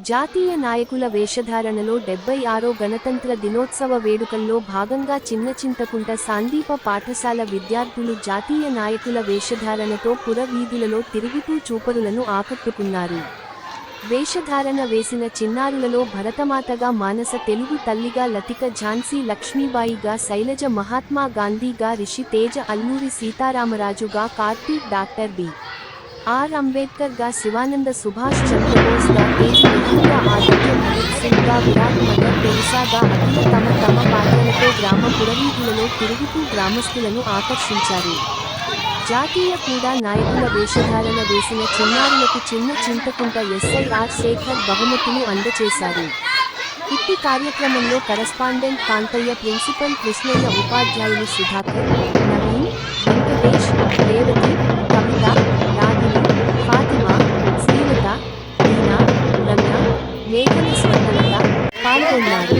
జాతీయ నాయకుల వేషధారణలో 76వ గణతంత్ర దినోత్సవ వేడుకల్లో భాగంగా చిన్నచింతకుంట సాందీప పాఠశాల విద్యార్థులు జాతీయ నాయకుల వేషధారణతో పుర వీధులలో తిరుగుతూ చూపరులను ఆకట్టుకున్నారు. వేషధారణ వేసిన చిన్నారులలో భరతమాతగా మానస తెలుగు తల్లిగా లతిక ఝాన్సీ లక్ష్మీబాయిగా శైలజ మహాత్మా గాంధీగా రిషి తేజ అల్లూరి సీతారామరాజుగా కార్తీక్ డాక్టర్ బి.ఆర్. అంబేద్కర్గా శివానంద సుభాష్ చంద్రబోస్గా తేజ్ బహదూర్గా ఆదిత్య భగత్ సింగ్గా విరాట్ మదర్ తెరిసాగా అఖిల తమ తమ పాత్రలతో గ్రామ పురవీధులలో తిరుగుతూ గ్రామస్తులను ఆకర్షించారు. జాతీయ క్రీడా నాయకుల వేషధారణ వేసిన చిన్నారులకు చిన్న చింతకుంట ఎస్ఐ.ఆర్. శేఖర్ బహుమతులు అందజేశారు. ఇట్టి కార్యక్రమంలో కరస్పాండెంట్ కాంతయ్య, ప్రిన్సిపల్ కృష్ణయ్య, ఉపాధ్యాయులు సుధాకర్, నవీన్, వెంకటేష్, రేవతి, కవిత, రాగిణి, ఫాతిమా, శ్రీలత, దీనా, రమ్య, మేఘన స్వర్ణలత పాల్గొన్నారు.